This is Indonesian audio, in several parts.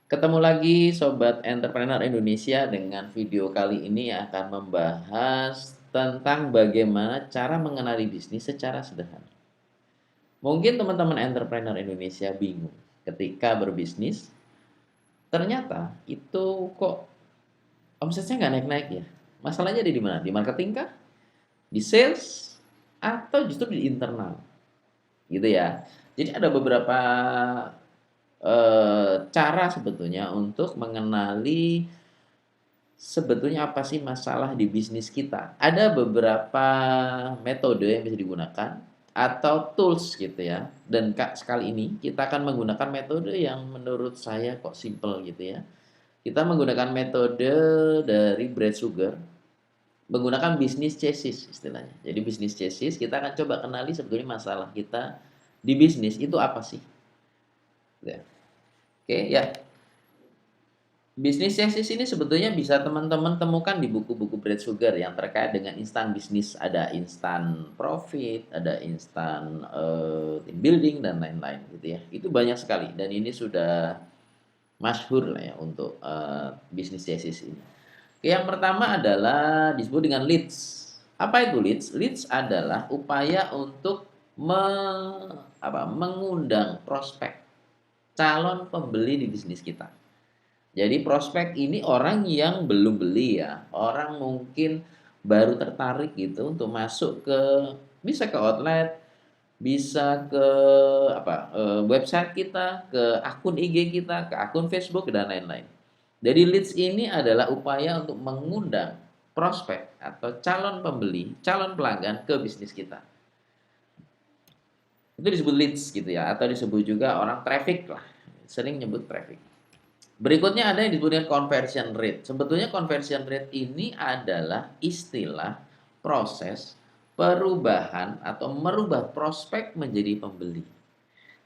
Ketemu lagi Sobat Entrepreneur Indonesia dengan video kali ini yang akan membahas tentang bagaimana cara mengenali bisnis secara sederhana. Mungkin teman-teman entrepreneur Indonesia bingung ketika berbisnis, ternyata itu kok omsetnya nggak naik-naik ya. Masalahnya ada di mana? Di marketing kah? Di sales? Atau justru di internal? Gitu ya. Jadi ada beberapa cara sebetulnya untuk mengenali sebetulnya apa sih masalah di bisnis kita? Ada beberapa metode yang bisa digunakan atau tools gitu ya. Dan Kak, sekali ini kita akan menggunakan metode yang menurut saya kok simple gitu ya. Kita menggunakan metode dari Brad Sugar, menggunakan bisnis thesis istilahnya. Jadi bisnis thesis kita akan coba kenali sebetulnya masalah kita di bisnis itu apa sih? Ya. Oke, ya. Bisnis tesis ini sebetulnya bisa teman-teman temukan di buku-buku Brad Sugar yang terkait dengan instan bisnis. Ada instan profit, ada instan team building dan lain-lain gitu ya. Itu banyak sekali dan ini sudah masyhur lah ya untuk bisnis tesis ini. Yang pertama adalah disebut dengan leads. Apa itu leads? Leads adalah upaya untuk mengundang prospek calon pembeli di bisnis kita. Jadi prospek ini orang yang belum beli ya, orang mungkin baru tertarik gitu untuk masuk ke bisa ke outlet, bisa ke website kita, ke akun IG kita, ke akun Facebook dan lain-lain. Jadi leads ini adalah upaya untuk mengundang prospek atau calon pembeli, calon pelanggan ke bisnis kita. Itu disebut leads gitu ya, atau disebut juga orang traffic lah, sering nyebut traffic. Berikutnya ada yang disebut dengan conversion rate. Sebetulnya conversion rate ini adalah istilah proses perubahan atau merubah prospek menjadi pembeli.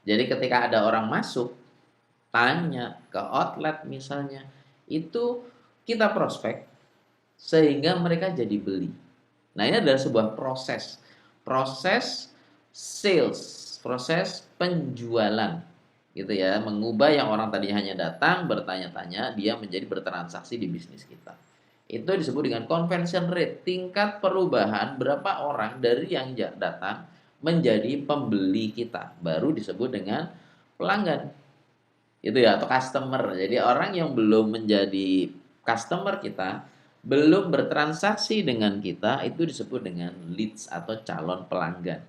Jadi ketika ada orang masuk, tanya ke outlet misalnya, itu kita prospek sehingga mereka jadi beli. Nah, ini adalah sebuah proses. Proses sales, proses penjualan gitu ya, mengubah yang orang tadinya hanya datang bertanya-tanya, dia menjadi bertransaksi di bisnis kita. Itu disebut dengan conversion rate, tingkat perubahan berapa orang dari yang datang menjadi pembeli kita, baru disebut dengan pelanggan. Itu ya, atau customer. Jadi orang yang belum menjadi customer kita, belum bertransaksi dengan kita, itu disebut dengan leads atau calon pelanggan.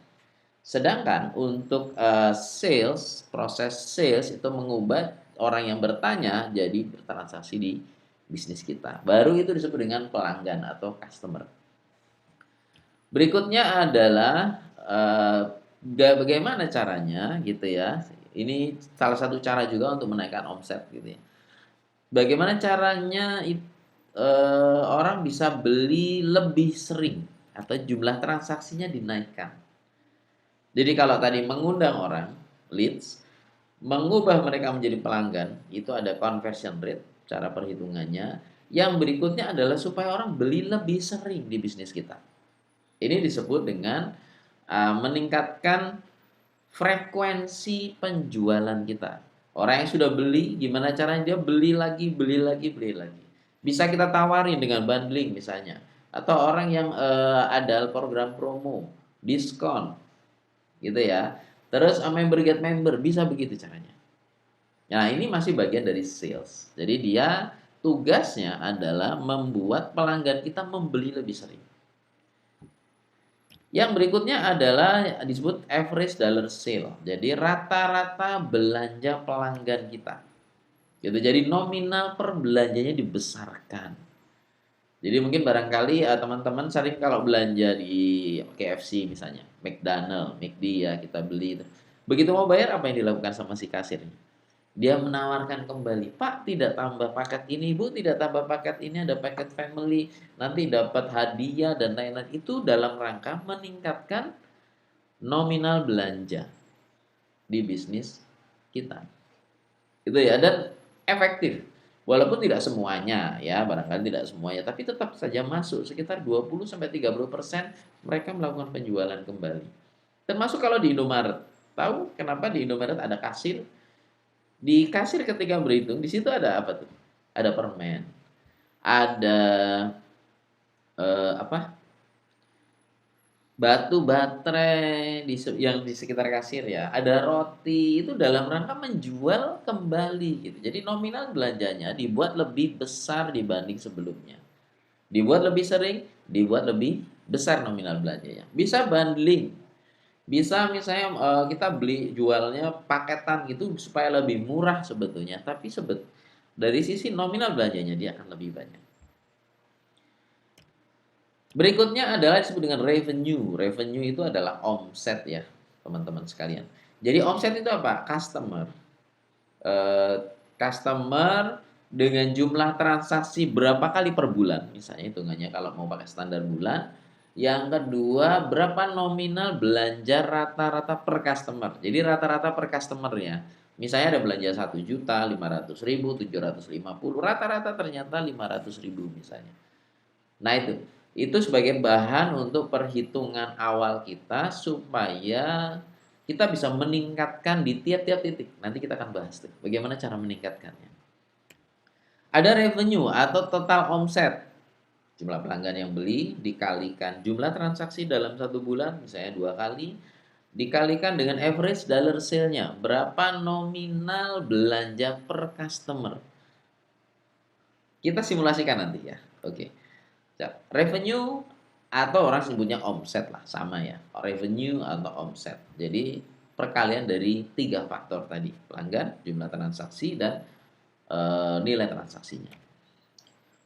Sedangkan untuk sales, proses sales itu mengubah orang yang bertanya jadi bertransaksi di bisnis kita. Baru itu disebut dengan pelanggan atau customer. Berikutnya adalah bagaimana caranya gitu ya. Ini salah satu cara juga untuk menaikkan omset gitu ya. Bagaimana caranya orang bisa beli lebih sering atau jumlah transaksinya dinaikkan. Jadi kalau tadi mengundang orang, leads, mengubah mereka menjadi pelanggan, itu ada conversion rate, cara perhitungannya. Yang berikutnya adalah supaya orang beli lebih sering di bisnis kita. Ini disebut dengan meningkatkan frekuensi penjualan kita. Orang yang sudah beli, gimana caranya dia beli lagi, beli lagi, beli lagi. Bisa kita tawarin dengan bundling misalnya. Atau orang yang ada program promo, diskon, gitu ya. Terus member get member, bisa begitu caranya. Nah, ini masih bagian dari sales. Jadi dia tugasnya adalah membuat pelanggan kita membeli lebih sering. Yang berikutnya adalah disebut average dollar sale. Jadi rata-rata belanja pelanggan kita. Gitu. Jadi nominal per belanjanya dibesarkan. Jadi mungkin barangkali teman-teman sering kalau belanja di KFC misalnya, McDonald, McD ya kita beli. Begitu mau bayar apa yang dilakukan sama si kasirnya? Dia menawarkan kembali, Pak tidak tambah paket ini, Bu tidak tambah paket ini, ada paket family, nanti dapat hadiah dan lain-lain. Itu dalam rangka meningkatkan nominal belanja di bisnis kita. Itu ya, dan efektif. Walaupun tidak semuanya ya, barangkali tidak semuanya, tapi tetap saja masuk sekitar 20-30% mereka melakukan penjualan kembali. Termasuk kalau di Indomaret. Tahu kenapa di Indomaret ada kasir? Di kasir ketika berhitung, di situ ada apa tuh? Ada permen, ada apa? Batu baterai yang di sekitar kasir ya, ada roti, itu dalam rangka menjual kembali gitu. Jadi nominal belanjanya dibuat lebih besar dibanding sebelumnya. Dibuat lebih sering, dibuat lebih besar nominal belanjanya. Bisa bundling, bisa misalnya kita beli jualnya paketan gitu supaya lebih murah sebetulnya, tapi dari sisi nominal belanjanya dia akan lebih banyak. Berikutnya adalah disebut dengan revenue. Revenue itu adalah omset ya, teman-teman sekalian. Jadi omset itu apa? Eh, customer dengan jumlah transaksi berapa kali per bulan, misalnya hitungannya kalau mau pakai standar bulan. Yang kedua, berapa nominal belanja rata-rata per customer. Jadi rata-rata per customernya. Misalnya ada belanja 1.000.000, 500.000, 750, rata-rata ternyata 500.000 misalnya. Nah itu sebagai bahan untuk perhitungan awal kita supaya kita bisa meningkatkan di tiap-tiap titik. Nanti kita akan bahas tuh bagaimana cara meningkatkannya. Ada revenue atau total omset. Jumlah pelanggan yang beli dikalikan jumlah transaksi dalam satu bulan, misalnya 2 kali, dikalikan dengan average dollar sale-nya. Berapa nominal belanja per customer. Kita simulasikan nanti ya. Oke. Revenue atau orang sebutnya omset lah, sama ya. Revenue atau omset. Jadi perkalian dari 3 faktor tadi, pelanggan, jumlah transaksi, dan nilai transaksinya.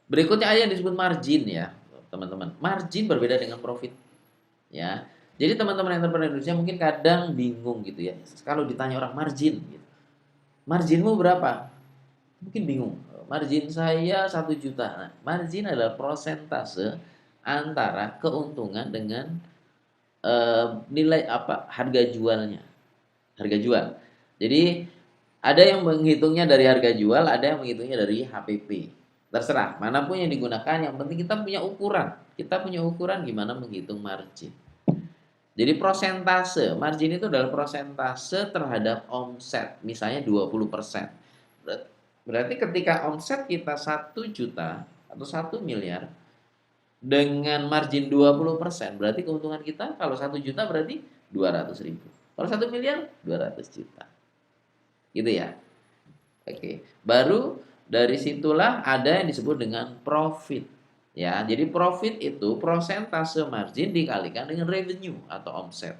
Berikutnya ada yang disebut margin ya, teman-teman. Margin berbeda dengan profit ya. Jadi teman-teman entrepreneur Indonesia mungkin kadang bingung gitu ya. Kalau ditanya orang margin gitu. Marginmu berapa? Mungkin bingung. Margin saya 1 juta. Nah, margin adalah prosentase antara keuntungan dengan nilai apa, harga jualnya. Harga jual. Jadi ada yang menghitungnya dari harga jual, ada yang menghitungnya dari HPP. Terserah, manapun yang digunakan, yang penting kita punya ukuran. Kita punya ukuran gimana menghitung margin. Jadi prosentase, margin itu adalah prosentase terhadap omset, misalnya 20%. Berarti ketika omset kita 1 juta atau 1 miliar, dengan margin 20%, berarti keuntungan kita kalau 1 juta berarti 200.000. Kalau 1 miliar, 200 juta. Gitu ya. Oke. Baru dari situlah ada yang disebut dengan profit. Ya, jadi profit itu prosentase margin dikalikan dengan revenue atau omset.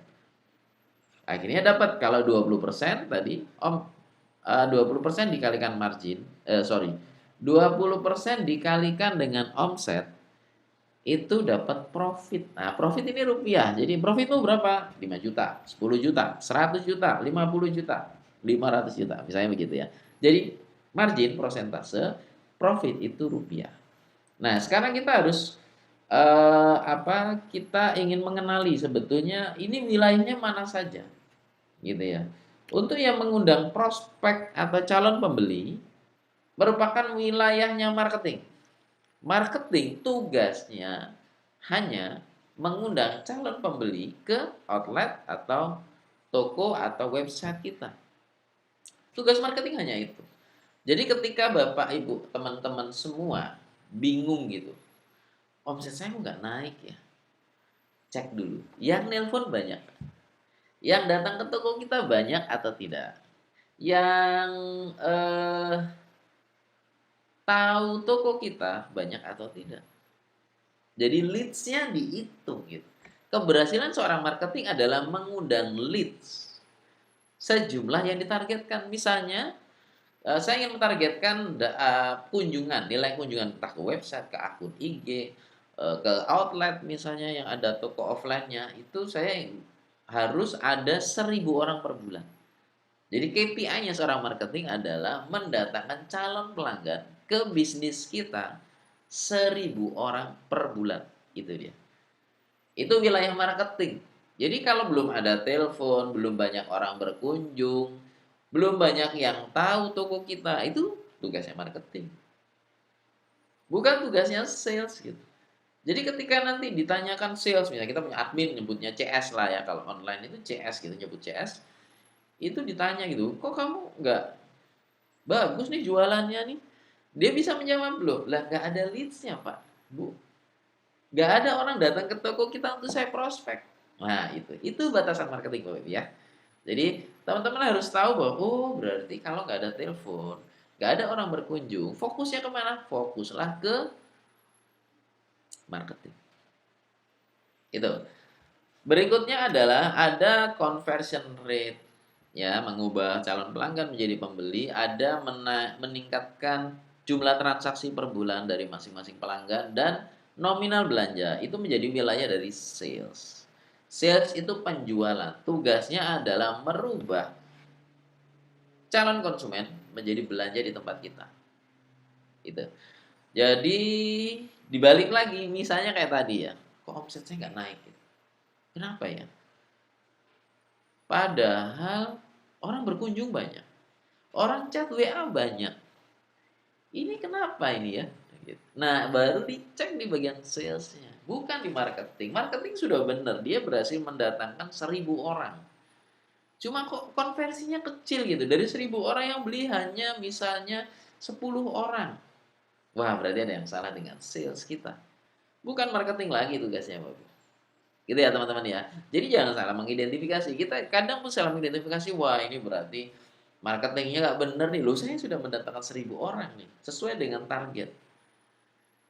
Akhirnya dapat kalau 20% tadi 20% dikalikan margin, 20% dikalikan dengan omset itu dapat profit. Nah, profit ini rupiah. Jadi profitmu berapa? 5 juta, 10 juta, 100 juta, 50 juta, 500 juta. Misalnya begitu ya. Jadi margin prosentase profit itu rupiah. Nah, sekarang kita harus kita ingin mengenali sebetulnya ini wilayahnya mana saja. Gitu ya. Untuk yang mengundang prospek atau calon pembeli merupakan wilayahnya marketing. Marketing tugasnya hanya mengundang calon pembeli ke outlet atau toko atau website kita. Tugas marketing hanya itu. Jadi ketika Bapak, Ibu, teman-teman semua bingung gitu, omset saya kok nggak naik ya? Cek dulu. Yang nelpon banyak. Yang datang ke toko kita banyak atau tidak? Yang tahu toko kita banyak atau tidak? Jadi leads-nya dihitung gitu. Keberhasilan seorang marketing adalah mengundang leads sejumlah yang ditargetkan. Misalnya, saya ingin mentargetkan kunjungan, nilai kunjungan entah ke website, ke akun IG, ke outlet misalnya yang ada toko offline-nya, itu saya harus ada 1.000 orang per bulan. Jadi KPI-nya seorang marketing adalah mendatangkan calon pelanggan ke bisnis kita 1.000 orang per bulan. Itu dia. Itu wilayah marketing. Jadi kalau belum ada telepon, belum banyak orang berkunjung, belum banyak yang tahu toko kita, itu tugasnya marketing. Bukan tugasnya sales gitu. Jadi ketika nanti ditanyakan sales, misalnya kita punya admin nyebutnya CS lah ya, kalau online itu CS gitu, nyebut CS, itu ditanya gitu, kok kamu Bagus nih jualannya nih. Dia bisa menjawab loh, lah nggak ada leads-nya Pak, Bu. Nggak ada orang datang ke toko kita untuk saya prospek. Nah itu batasan marketing Bapak Ibu ya. Jadi teman-teman harus tahu bahwa oh berarti kalau nggak ada telepon, nggak ada orang berkunjung, fokusnya kemana? Fokuslah ke marketing. Itu. Berikutnya adalah ada conversion rate, ya, mengubah calon pelanggan menjadi pembeli, ada meningkatkan jumlah transaksi per bulan dari masing-masing pelanggan, dan nominal belanja itu menjadi wilayah dari sales. Sales itu penjualan, tugasnya adalah merubah calon konsumen menjadi belanja di tempat kita. Itu. Jadi dibalik lagi, misalnya kayak tadi ya, kok omset saya nggak naik? Gitu. Kenapa ya? Padahal orang berkunjung banyak, orang chat WA banyak. Ini kenapa ini ya? Nah, baru dicek di bagian salesnya, bukan di marketing. Marketing sudah benar, dia berhasil mendatangkan 1.000 orang. Cuma kok konversinya kecil gitu. Dari 1.000 orang yang beli hanya misalnya 10 orang. Wah, berarti ada yang salah dengan sales kita. Bukan marketing lagi tugasnya, Bapak. Gitu ya, teman-teman ya. Jadi jangan salah mengidentifikasi. Kita kadang pun salah mengidentifikasi, wah ini berarti marketingnya nggak bener nih. Loh, saya sudah mendatangkan 1.000 orang nih, sesuai dengan target.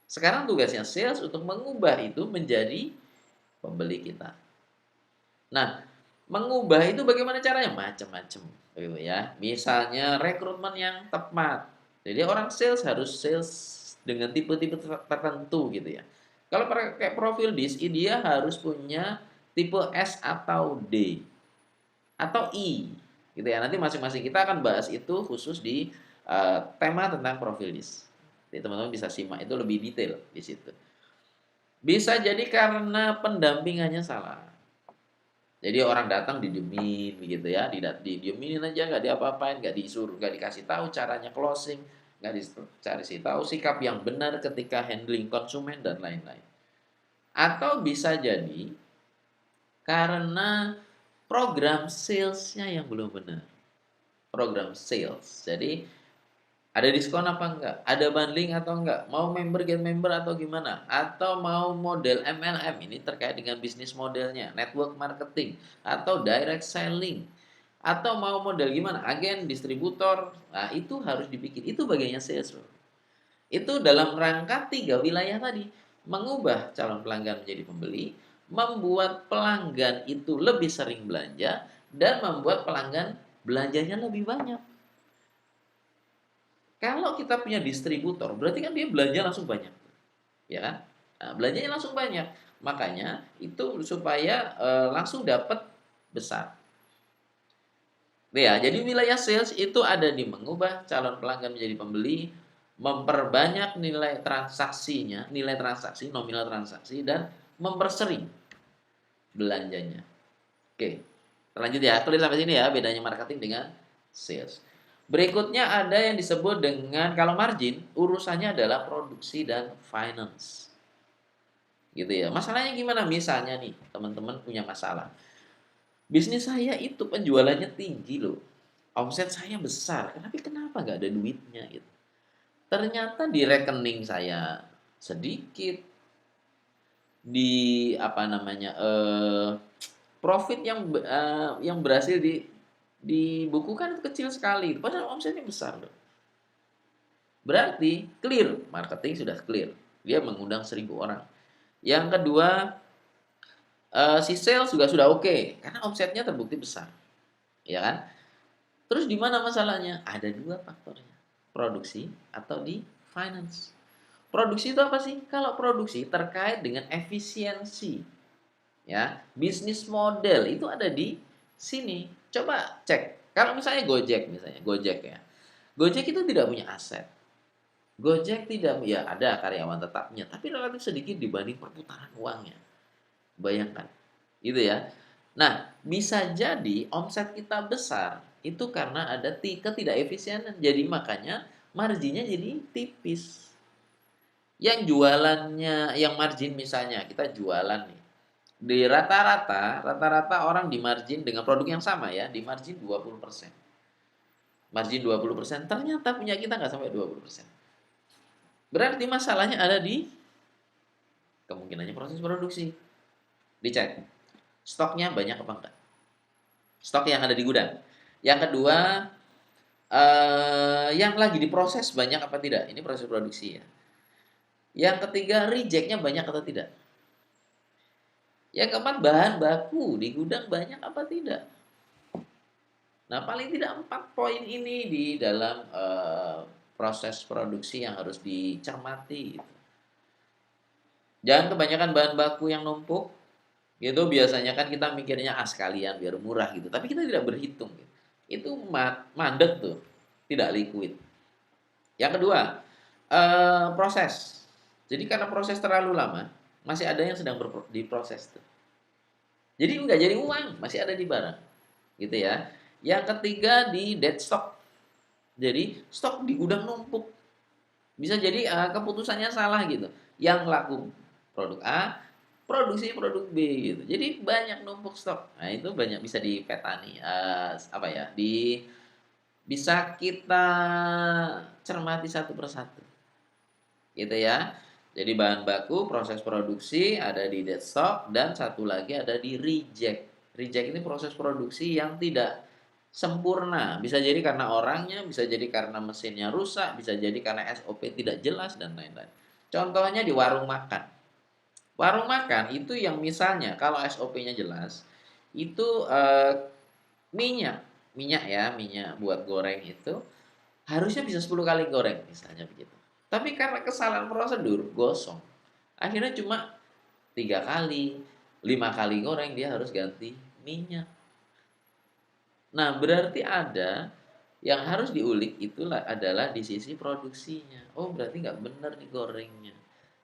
Sekarang tugasnya sales untuk mengubah itu menjadi pembeli kita. Nah, mengubah itu bagaimana caranya? Macam-macam, gitu ya. Misalnya rekrutmen yang tepat. Jadi orang sales harus sales dengan tipe-tipe tertentu gitu ya. Kalau pakai profil dis, dia harus punya tipe S atau D atau I, gitu ya. Nanti masing-masing kita akan bahas itu khusus di tema tentang profil dis. Jadi teman-teman bisa simak itu lebih detail di situ. Bisa jadi karena pendampingannya salah. Jadi orang datang didiemin begitu ya, didiemin aja, nggak diapa-apain, nggak disuruh, nggak dikasih tahu caranya closing, nggak dikasih tahu sikap yang benar ketika handling konsumen dan lain-lain. Atau bisa jadi karena program salesnya yang belum benar. Program sales. Jadi ada diskon apa enggak? Ada bundling atau enggak? Mau member get member atau gimana? Atau mau model MLM, ini terkait dengan bisnis modelnya, network marketing atau direct selling. Atau mau model gimana? Agen, distributor. Nah, itu harus dibikin. Itu bagiannya sales, bro. Itu dalam rangka 3 wilayah tadi. Mengubah calon pelanggan menjadi pembeli, membuat pelanggan itu lebih sering belanja, dan membuat pelanggan belanjanya lebih banyak. Kalau kita punya distributor, berarti kan dia belanja langsung banyak, ya kan? Nah, belanjanya langsung banyak, makanya itu supaya langsung dapat besar. Ya, jadi wilayah sales itu ada di mengubah calon pelanggan menjadi pembeli, memperbanyak nilai transaksinya, nilai transaksi, nominal transaksi, dan mempersering belanjanya. Oke, lanjut ya. Tulis sampai sini ya, bedanya marketing dengan sales. Berikutnya ada yang disebut dengan, kalau margin, urusannya adalah produksi dan finance. Gitu ya. Masalahnya gimana? Misalnya nih, teman-teman punya masalah. Bisnis saya itu penjualannya tinggi loh. Omset saya besar, tapi kenapa nggak ada duitnya gitu? Ternyata di rekening saya sedikit, di apa namanya, profit yang berhasil dibukukan kecil sekali, padahal omsetnya besar loh. Berarti clear, marketing sudah clear. Dia mengundang 1.000 orang. Yang kedua, si sales juga sudah oke, karena omsetnya terbukti besar, ya kan? Terus di mana masalahnya? Ada 2 faktornya, produksi atau di finance. Produksi itu apa sih? Kalau produksi terkait dengan efisiensi, ya, bisnis model itu ada di sini. Coba cek. Kalau misalnya Gojek ya. Gojek itu tidak punya aset. Gojek tidak, ya ada karyawan tetapnya, tapi relatif sedikit dibanding perputaran uangnya. Bayangkan, gitu ya. Nah, bisa jadi omset kita besar itu karena ada ketidakefisienan. Jadi makanya marginnya jadi tipis. Yang jualannya, yang margin misalnya kita jualan nih. Di rata-rata orang di margin dengan produk yang sama ya, di margin 20%. margin 20%, ternyata punya kita nggak sampai 20%. Berarti masalahnya ada di kemungkinannya proses produksi. Dicek, stoknya banyak apa enggak? Stok yang ada di gudang. Yang kedua, yang lagi diproses banyak apa tidak? Ini proses produksi ya. Yang ketiga, rejectnya banyak atau tidak? Yang keempat, bahan baku di gudang banyak apa tidak? Nah, paling tidak 4 poin ini di dalam proses produksi yang harus dicermati. Jangan kebanyakan bahan baku yang numpuk. Itu biasanya kan kita mikirnya sekalian biar murah gitu, tapi kita tidak berhitung gitu. Itu mandek tuh, tidak liquid. Yang kedua, proses. Jadi karena proses terlalu lama, masih ada yang sedang diproses tuh. Jadi nggak jadi uang, masih ada di barang, gitu ya. Yang ketiga di dead stock. Jadi stok di gudang numpuk. Bisa jadi keputusannya salah gitu. Yang laku produk A, produksi produk B gitu. Jadi banyak numpuk stok. Nah, itu banyak bisa dipetani apa ya? Bisa kita cermati satu persatu. Gitu ya. Jadi bahan baku, proses produksi ada di dead stock dan satu lagi ada di reject. Reject ini proses produksi yang tidak sempurna. Bisa jadi karena orangnya, bisa jadi karena mesinnya rusak, bisa jadi karena SOP tidak jelas dan lain-lain. Contohnya di warung makan. Warung makan itu yang misalnya kalau SOP-nya jelas, itu minyak, minyak buat goreng itu harusnya bisa 10 kali goreng misalnya begitu. Tapi karena kesalahan prosedur, gosong. Akhirnya cuma 3 kali, 5 kali goreng dia harus ganti minyak. Nah, berarti ada yang harus diulik itulah adalah di sisi produksinya. Oh, berarti nggak benar nih gorengnya.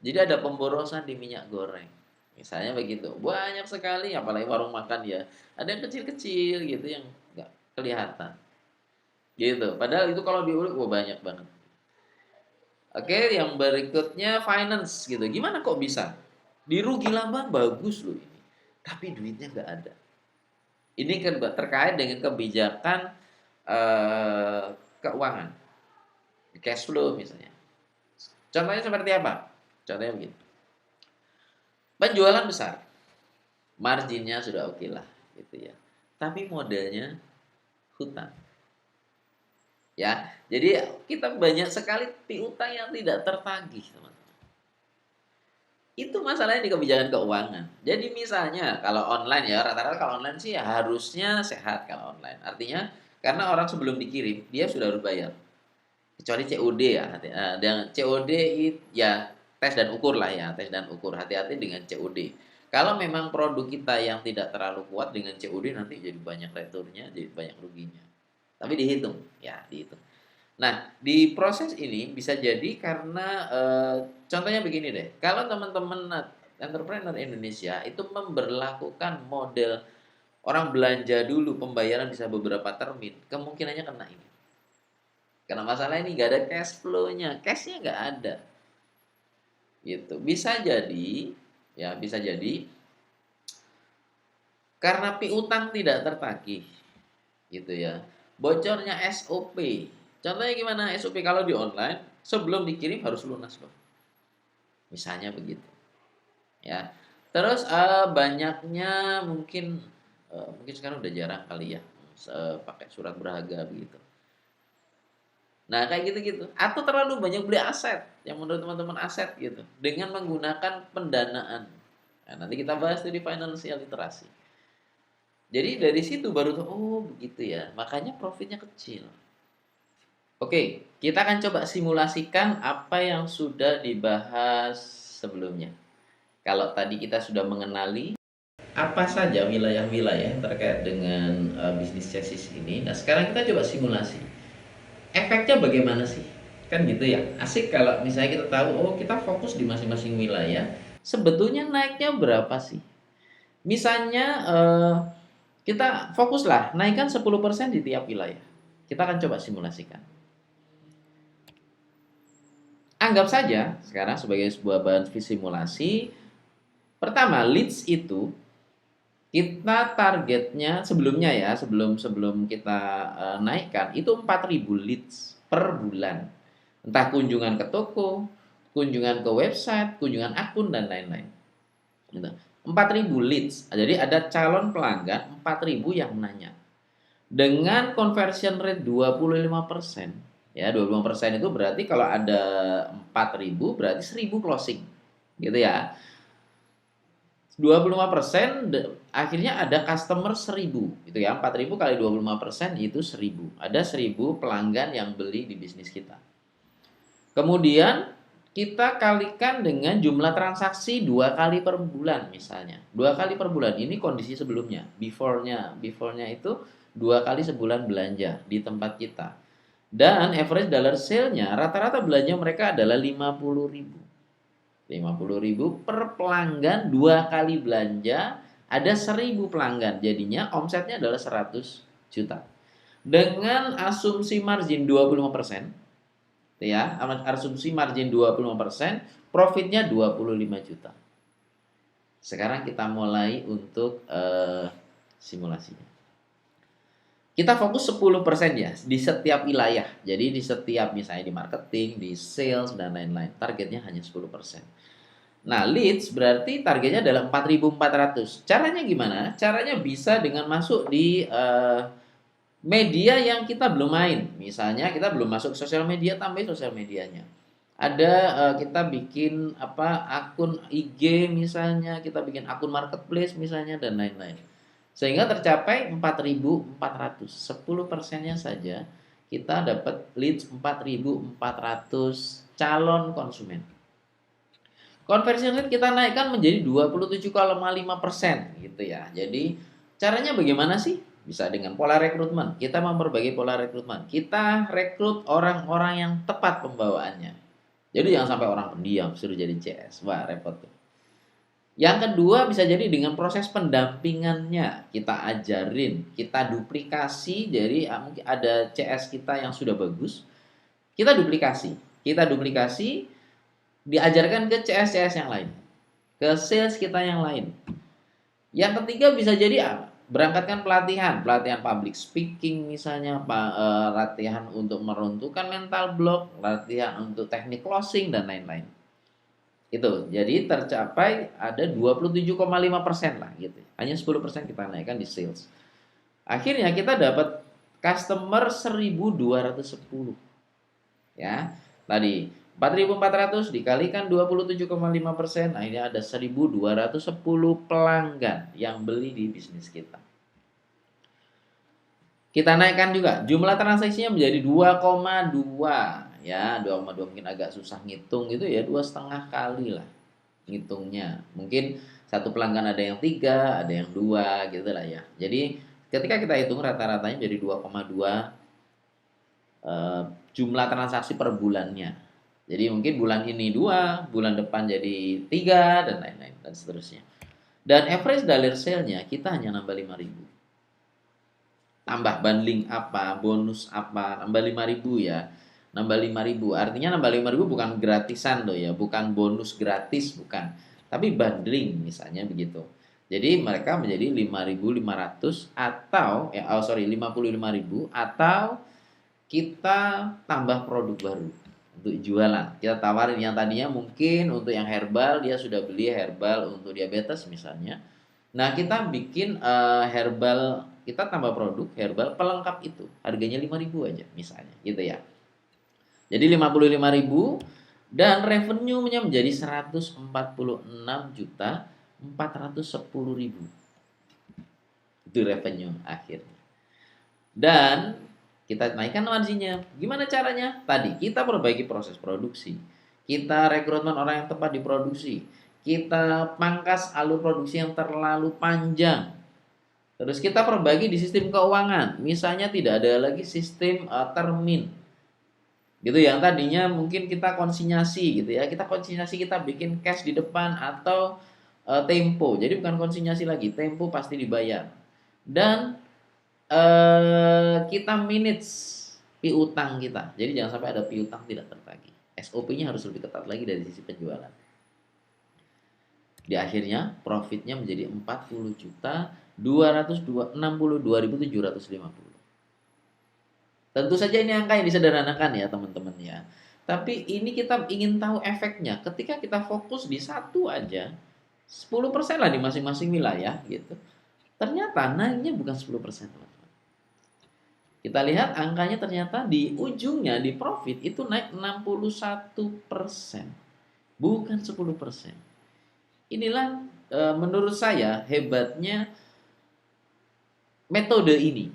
Jadi ada pemborosan di minyak goreng. Misalnya begitu. Banyak sekali, apalagi warung makan ya. Ada yang kecil-kecil gitu yang nggak kelihatan. Gitu. Padahal itu kalau diulik, wah banyak banget. Oke, yang berikutnya finance gitu. Gimana kok bisa? Di rugi laba bagus loh ini. Tapi duitnya nggak ada. Ini kan terkait dengan kebijakan eh, keuangan, cash flow misalnya. Contohnya seperti apa? Contohnya begini. Penjualan besar, marginnya sudah oke lah, gitu ya. Tapi modelnya hutang, ya. Jadi kita banyak sekali piutang yang tidak tertagih, teman-teman. Itu masalahnya di kebijakan keuangan. Jadi misalnya kalau online ya, rata-rata kalau online sih ya harusnya sehat kalau online. Artinya karena orang sebelum dikirim dia sudah harus bayar. Kecuali COD ya, dengan COD ya tes dan ukur lah ya, tes dan ukur. Hati-hati dengan COD. Kalau memang produk kita yang tidak terlalu kuat dengan COD nanti jadi banyak returnya, jadi banyak ruginya. Tapi dihitung, ya dihitung. Nah, di proses ini bisa jadi karena contohnya begini deh. Kalau teman-teman entrepreneur Indonesia itu memberlakukan model orang belanja dulu, pembayaran bisa beberapa termin, kemungkinannya kena ini. Karena masalah ini nggak ada cash flow-nya, cash-nya nggak ada. Gitu. Bisa jadi, ya bisa jadi karena piutang tidak tertagih, gitu ya. Bocornya SOP. Contohnya gimana SOP kalau di online, sebelum dikirim harus lunas loh. Misalnya begitu. Ya. Terus banyaknya mungkin sekarang udah jarang kali ya pakai surat berharga begitu. Nah, kayak gitu-gitu. Atau terlalu banyak beli aset yang menurut teman-teman aset gitu dengan menggunakan pendanaan. Nah, nanti kita bahas tuh di financial literasi. Jadi dari situ baru tuh oh begitu ya. Makanya profitnya kecil. Oke, kita akan coba simulasikan apa yang sudah dibahas sebelumnya. Kalau tadi kita sudah mengenali apa saja wilayah-wilayah terkait dengan bisnis chassis ini. Nah, sekarang kita coba simulasi. Efeknya bagaimana sih? Kan gitu ya. Asik kalau misalnya kita tahu, oh kita fokus di masing-masing wilayah. Sebetulnya naiknya berapa sih? Misalnya kita fokuslah naikkan 10% di tiap wilayah. Kita akan coba simulasikan. Anggap saja sekarang sebagai sebuah bahan simulasi. Pertama, leads itu Kita targetnya sebelumnya ya, sebelum sebelum kita naikkan itu 4.000 leads per bulan. Entah kunjungan ke toko, kunjungan ke website, kunjungan akun dan lain-lain. Gitu. 4.000 leads. Jadi ada calon pelanggan 4.000 yang nanya. Dengan conversion rate 25%, ya 25% itu berarti kalau ada 4.000 berarti 1.000 closing. Gitu ya. 25% akhirnya ada customer 1.000 gitu ya. 4.000 kali 25% itu 1.000. Ada 1.000 pelanggan yang beli di bisnis kita. Kemudian kita kalikan dengan jumlah transaksi 2 kali per bulan misalnya. 2 kali per bulan ini kondisi sebelumnya. Before-nya itu 2 kali sebulan belanja di tempat kita. Dan average dollar sale-nya rata-rata belanja mereka adalah 50.000. 50.000 per pelanggan, 2 kali belanja, ada 1.000 pelanggan. Jadinya omsetnya adalah 100 juta. Dengan asumsi margin 25%, ya, asumsi margin 25%, profitnya 25 juta. Sekarang kita mulai untuk simulasinya. Kita fokus 10% ya di setiap wilayah. Jadi di setiap misalnya di marketing, di sales dan lain-lain. Targetnya hanya 10%. Nah, leads berarti targetnya adalah 4.400. Caranya gimana? Caranya bisa dengan masuk di media yang kita belum main. Misalnya kita belum masuk sosial media, tambahin sosial medianya. Ada kita bikin akun IG misalnya, kita bikin akun marketplace misalnya dan lain-lain. Sehingga tercapai 4.400. 10%-nya saja kita dapat leads 4.400 calon konsumen. Conversion rate kita naikkan menjadi 27,5% gitu ya. Jadi caranya bagaimana sih? Bisa dengan pola rekrutmen. Kita memperbaiki pola rekrutmen. Kita rekrut orang-orang yang tepat pembawaannya. Jadi jangan sampai orang pendiam suruh jadi CS. Wah, repot tuh. Yang kedua bisa jadi dengan proses pendampingannya. Kita ajarin, kita duplikasi. Jadi mungkin ada CS kita yang sudah bagus, kita duplikasi. Kita duplikasi diajarkan ke CS-CS yang lain, ke sales kita yang lain. Yang ketiga bisa jadi berangkatkan pelatihan public speaking misalnya, latihan untuk meruntuhkan mental block, latihan untuk teknik closing dan lain-lain. Itu jadi tercapai ada 27,5% lah gitu. Hanya 10% kita naikkan di sales. Akhirnya kita dapat customer 1.210. Ya. Tadi 4.400 dikalikan 27,5%, akhirnya ada 1.210 pelanggan yang beli di bisnis kita. Kita naikkan juga jumlah transaksinya menjadi 2,2 ya, 2,2 mungkin agak susah ngitung gitu ya, 2,5 kali lah ngitungnya. Mungkin satu pelanggan ada yang 3, ada yang 2 gitu lah ya. Jadi ketika kita hitung rata-ratanya jadi 2,2 jumlah transaksi per bulannya. Jadi mungkin bulan ini 2, bulan depan jadi 3 dan lain-lain dan seterusnya. Dan average dollar sale-nya kita hanya nambah 5.000. Tambah bundling apa, bonus apa, nambah 5.000 ya. Nambah 5.000. Artinya nambah 5.000 bukan gratisan loh ya, bukan bonus gratis, bukan. Tapi bundling misalnya begitu. Jadi mereka menjadi 5.500 atau 55.000 atau kita tambah produk baru untuk jualan. Kita tawarin yang tadinya mungkin untuk yang herbal dia sudah beli herbal untuk diabetes misalnya. Nah, kita bikin herbal, kita tambah produk herbal pelengkap itu. Harganya 5.000 aja misalnya, gitu ya. Jadi 55.000 dan revenue-nya menjadi 146.410.000. Itu revenue akhirnya. Dan kita naikkan marginnya. Gimana caranya? Tadi kita perbaiki proses produksi. Kita rekrutmen orang yang tepat di produksi. Kita pangkas alur produksi yang terlalu panjang. Terus kita perbaiki di sistem keuangan. Misalnya tidak ada lagi sistem termin. Gitu yang tadinya mungkin kita konsinyasi gitu ya. Kita konsinyasi, kita bikin cash di depan atau tempo. Jadi bukan konsinyasi lagi, tempo pasti dibayar. Dan kita manage piutang kita. Jadi jangan sampai ada piutang tidak tertagih. SOP-nya harus lebih ketat lagi dari sisi penjualan. Di akhirnya profitnya menjadi 40.262.750. Tentu saja ini angka yang disederhanakan ya teman-teman ya. Tapi ini kita ingin tahu efeknya. Ketika kita fokus di satu aja, 10% lah di masing-masing wilayah gitu. Ternyata naiknya bukan 10%, teman-teman. Kita lihat angkanya ternyata di ujungnya di profit itu naik 61%, bukan 10%. Inilah menurut saya hebatnya metode ini.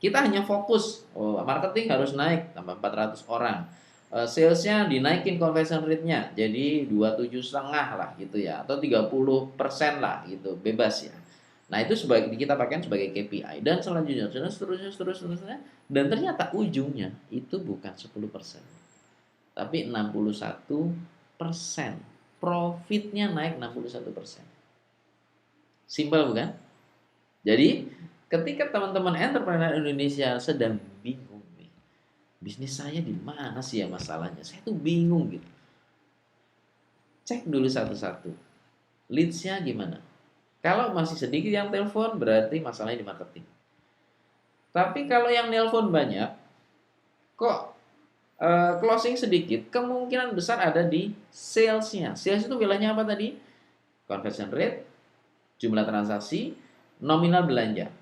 Kita hanya fokus, marketing harus naik tambah 400 orang. Salesnya dinaikin conversion rate-nya jadi 27,5 lah gitu ya, atau 30% lah gitu, bebas ya. Nah itu sebagai kita pakai sebagai KPI dan selanjutnya seterusnya, dan ternyata ujungnya itu bukan 10%, tapi 61%. Profitnya naik 61%. Simpel bukan? Jadi ketika teman-teman entrepreneur Indonesia sedang bingung nih, bisnis saya di mana sih ya masalahnya? Saya tuh bingung gitu. Cek dulu satu-satu. Leads-nya gimana? Kalau masih sedikit yang telepon berarti masalahnya di marketing. Tapi kalau yang nelpon banyak, kok closing sedikit, kemungkinan besar ada di sales-nya. Sales itu wilayahnya apa tadi? Conversion rate, jumlah transaksi, nominal belanja.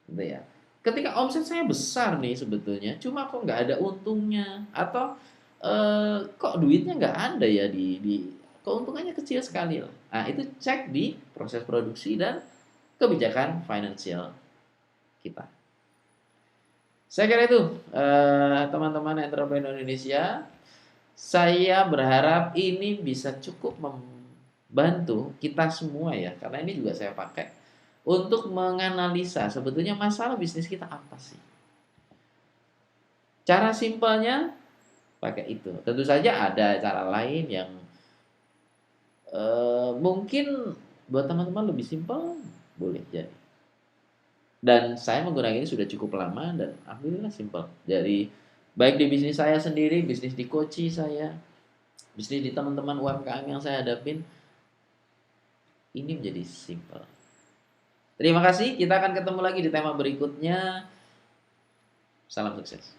Gitu ya. Ketika omset saya besar nih sebetulnya, cuma kok nggak ada untungnya, atau kok duitnya nggak ada ya di keuntungannya kecil sekali lah. Nah itu cek di proses produksi dan kebijakan finansial kita. Saya kira itu teman-teman entrepreneur Indonesia. Saya berharap ini bisa cukup membantu kita semua ya, karena ini juga saya pakai untuk menganalisa sebetulnya masalah bisnis kita apa sih. Cara simpelnya pakai itu. Tentu saja ada cara lain yang mungkin buat teman-teman lebih simpel, boleh jadi. Dan saya menggunakan ini sudah cukup lama dan alhamdulillah simpel. Jadi baik di bisnis saya sendiri, bisnis di coach saya, bisnis di teman-teman UMKM yang saya hadapin, ini menjadi simpel. Terima kasih, kita akan ketemu lagi di tema berikutnya. Salam sukses.